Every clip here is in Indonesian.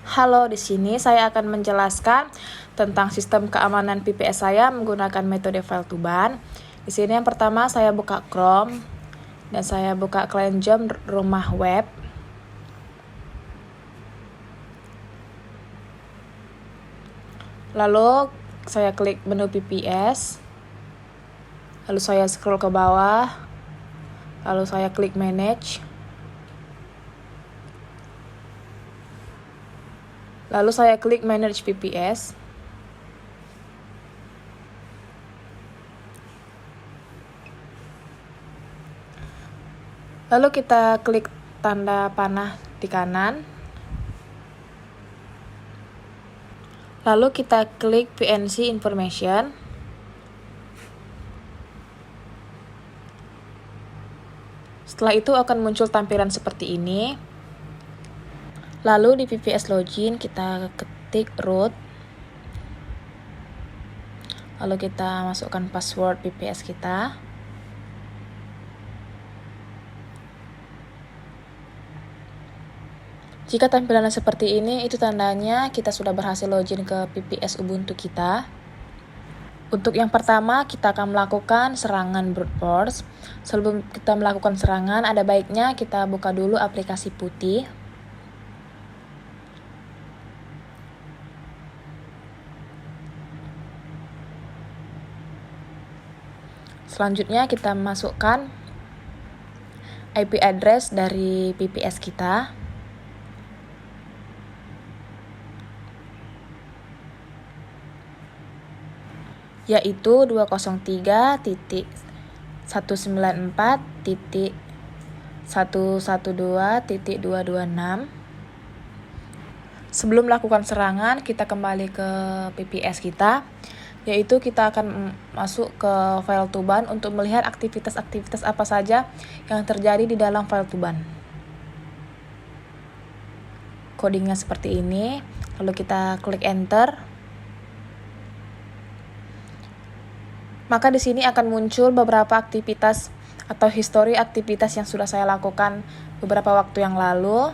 Halo, di sini saya akan menjelaskan tentang sistem keamanan VPS saya menggunakan metode file to ban. Di sini yang pertama saya buka Chrome dan saya buka client Jom rumah web. Lalu saya klik menu VPS. Lalu saya scroll ke bawah. Lalu saya klik manage. Lalu saya klik manage VPS. Lalu kita klik tanda panah di kanan. Lalu kita klik VNC information. Setelah itu akan muncul tampilan seperti ini. Lalu di VPS login kita ketik root. Lalu kita masukkan password VPS kita. Jika tampilannya seperti ini, itu tandanya kita sudah berhasil login ke VPS Ubuntu kita. Untuk yang pertama, kita akan melakukan serangan brute force. Sebelum kita melakukan serangan, ada baiknya kita buka dulu aplikasi putih. Selanjutnya kita masukkan IP address dari VPS kita. Yaitu 203.194.112.226. Sebelum melakukan serangan, kita kembali ke VPS kita, yaitu kita akan masuk ke file to ban untuk melihat aktivitas-aktivitas apa saja yang terjadi di dalam file to ban. Codingnya seperti ini, lalu kita klik enter. Maka di sini akan muncul beberapa aktivitas atau histori aktivitas yang sudah saya lakukan beberapa waktu yang lalu.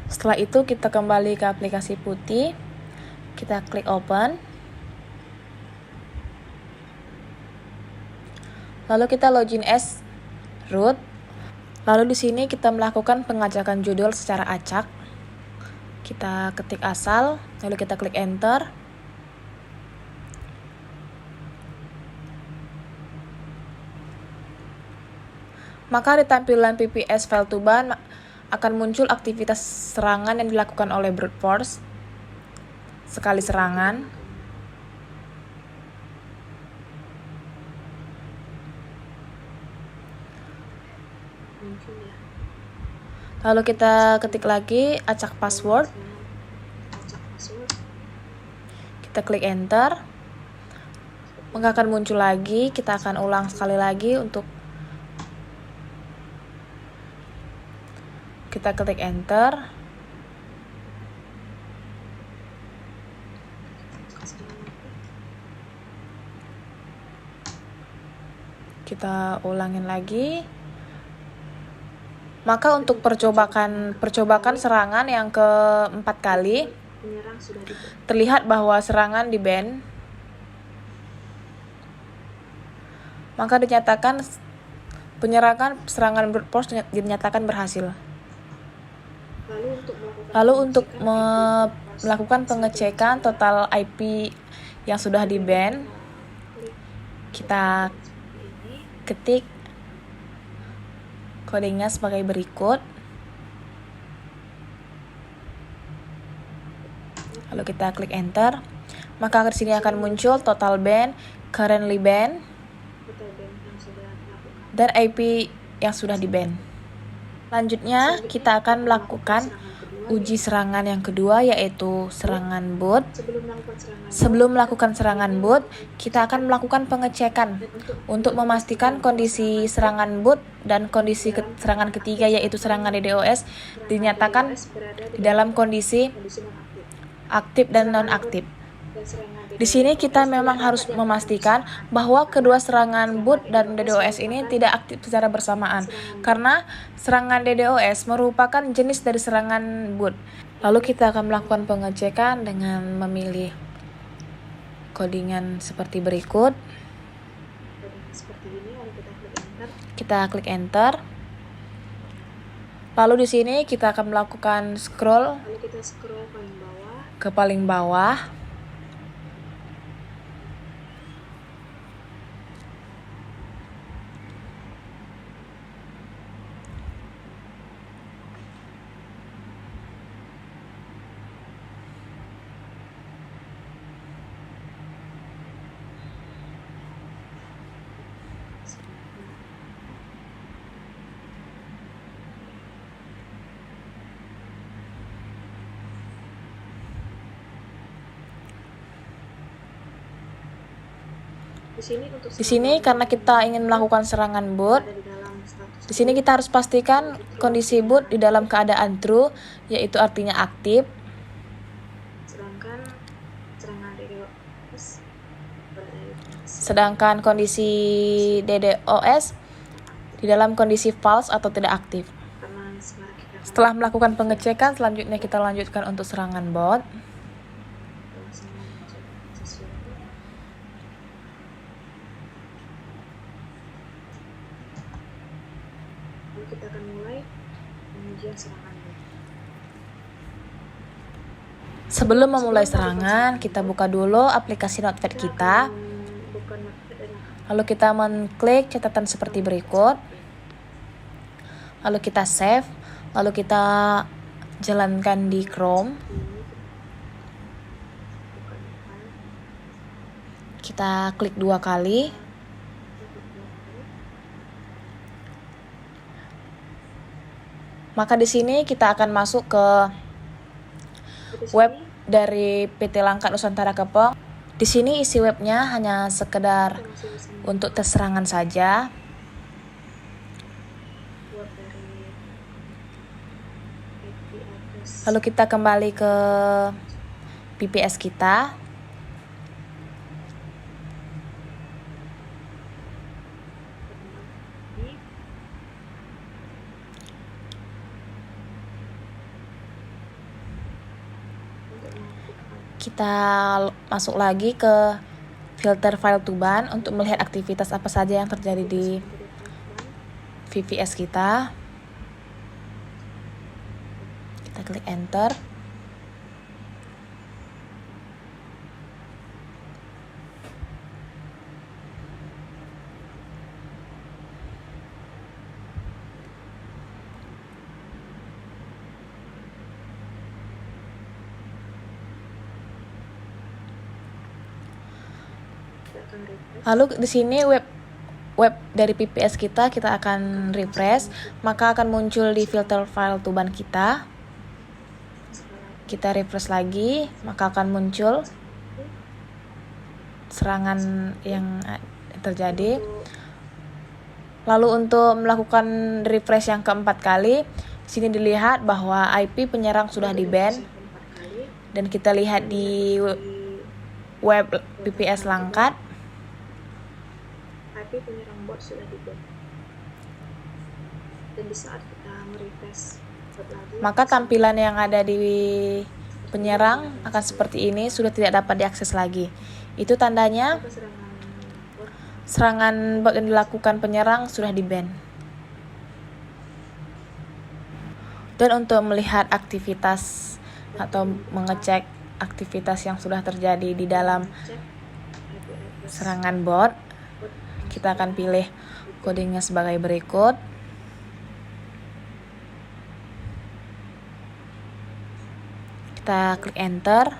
Setelah itu kita kembali ke aplikasi putih, kita klik open. Lalu kita login as root. Lalu di sini kita melakukan pengacakan judul secara acak. Kita ketik asal, lalu kita klik enter. Maka di tampilan VPS file to ban akan muncul aktivitas serangan yang dilakukan oleh brute force. Sekali serangan. Lalu kita ketik lagi acak password. Kita klik enter. Maka akan muncul lagi, kita akan ulang sekali lagi untuk kita ketik enter. Kita ulangin lagi. Maka untuk percobakan serangan yang keempat kali, terlihat bahwa serangan di ban. Maka dinyatakan penyerangan serangan brute force dinyatakan berhasil. Lalu untuk melakukan pengecekan total IP yang sudah di ban, kita ketik codingnya sebagai berikut. Lalu kita klik enter. Maka di sini akan muncul total ban, currently ban, dan IP yang sudah di ban. Selanjutnya kita akan melakukan uji serangan yang kedua, yaitu serangan boot. Sebelum melakukan serangan boot, kita akan melakukan pengecekan untuk memastikan kondisi serangan boot dan kondisi serangan ketiga, yaitu serangan DDoS, dinyatakan di dalam kondisi aktif dan non-aktif. Di sini kita memang harus memastikan bahwa kedua serangan boot dan DDoS ini tidak aktif secara bersamaan, karena serangan DDoS merupakan jenis dari serangan boot. Lalu kita akan melakukan pengecekan dengan memilih codingan seperti berikut. Kita klik enter. Lalu di sini kita akan melakukan scroll ke paling bawah. Di sini karena kita ingin melakukan serangan boot, di sini kita harus pastikan kondisi boot di dalam keadaan true, yaitu artinya aktif. Sedangkan kondisi DDoS di dalam kondisi false atau tidak aktif. Setelah melakukan pengecekan, selanjutnya kita lanjutkan untuk serangan bot. Kita akan mulai pengujian serangan. Sebelum memulai serangan, kita buka dulu aplikasi Notepad kita. Lalu kita mengklik catatan seperti berikut. Lalu kita save. Lalu kita jalankan di Chrome. Kita klik 2 kali. Maka di sini kita akan masuk ke web dari PT Langkat Nusantara Kepong. Di sini isi webnya hanya sekedar untuk tes serangan saja. Lalu kita kembali ke VPS kita. Kita masuk lagi ke filter file Tuban untuk melihat aktivitas apa saja yang terjadi di VPS kita. Kita klik enter. Lalu di sini web dari VPS kita akan refresh, maka akan muncul di filter file Tuban kita. Kita refresh lagi, maka akan muncul serangan yang terjadi. Lalu untuk melakukan refresh yang keempat kali, di sini dilihat bahwa IP penyerang sudah di-ban, dan kita lihat di web VPS Langkat. IP penyerang bot sudah di-ban. Dan di saat kita merefresh lagi, maka tampilan yang ada di penyerang akan seperti ini, sudah tidak dapat diakses lagi. Itu tandanya serangan bot yang dilakukan penyerang sudah di-ban. Dan untuk melihat aktivitas atau mengecek aktivitas yang sudah terjadi di dalam serangan bot, kita akan pilih codingnya sebagai berikut. Kita klik enter.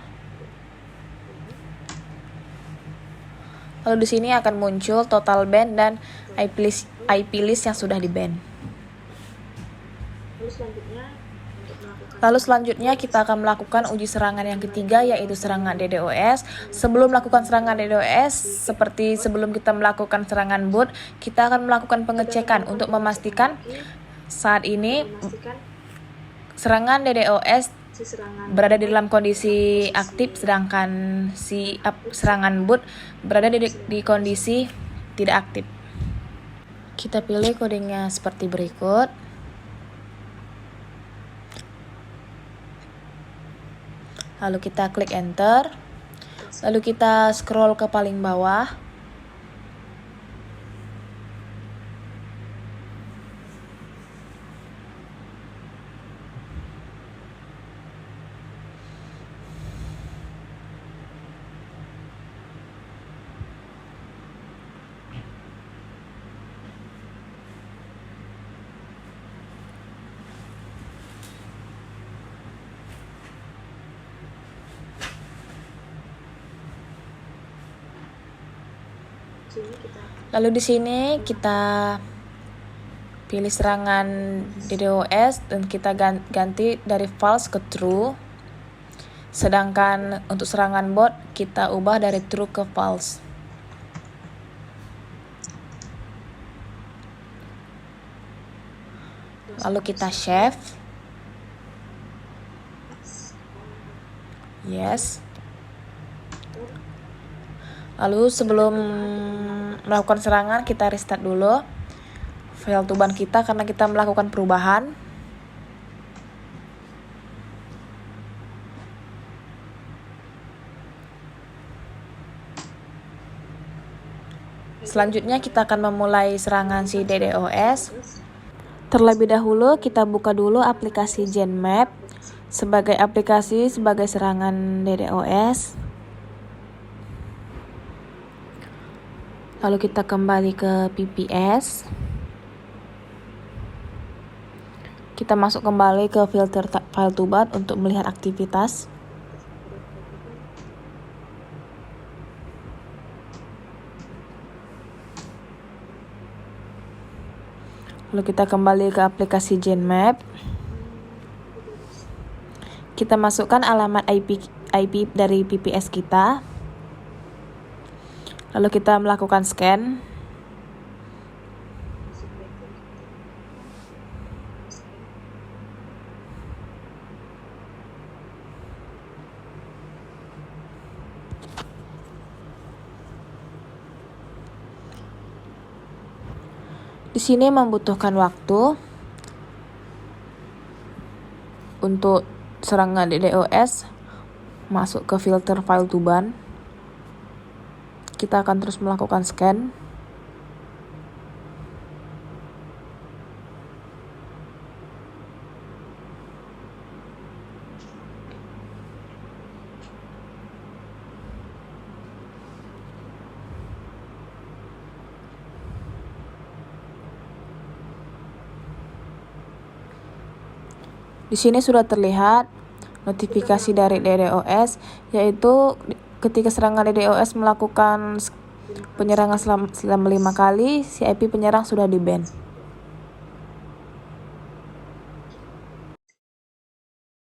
Lalu di sini akan muncul total ban dan IP list yang sudah di-ban. Lalu selanjutnya kita akan melakukan uji serangan yang ketiga, yaitu serangan DDoS. Sebelum melakukan serangan DDoS, seperti sebelum kita melakukan serangan boot, kita akan melakukan pengecekan untuk memastikan saat ini serangan DDoS berada di dalam kondisi aktif, sedangkan si serangan boot berada di kondisi tidak aktif. Kita pilih codingnya seperti berikut. Lalu kita klik enter. Lalu kita scroll ke paling bawah. Lalu di sini kita pilih serangan DDoS dan kita ganti dari false ke true. Sedangkan untuk serangan bot kita ubah dari true ke false. Lalu kita save. Yes. Lalu sebelum melakukan serangan kita restart dulu file tuban kita karena kita melakukan perubahan. Selanjutnya kita akan memulai serangan si DDoS. Terlebih dahulu kita buka dulu aplikasi Genmap sebagai aplikasi sebagai serangan DDoS. Lalu kita kembali ke PPS. Kita masuk kembali ke filter file tuban untuk melihat aktivitas. Lalu kita kembali ke aplikasi Genmap. Kita masukkan alamat IP dari PPS kita. Lalu kita melakukan scan. Di sini membutuhkan waktu untuk serangan DDoS masuk ke filter file tuban. Kita akan terus melakukan scan. Di sini sudah terlihat notifikasi dari DDoS, yaitu ketika serangan DDoS melakukan penyerangan selama 5 kali, si IP penyerang sudah di-ban.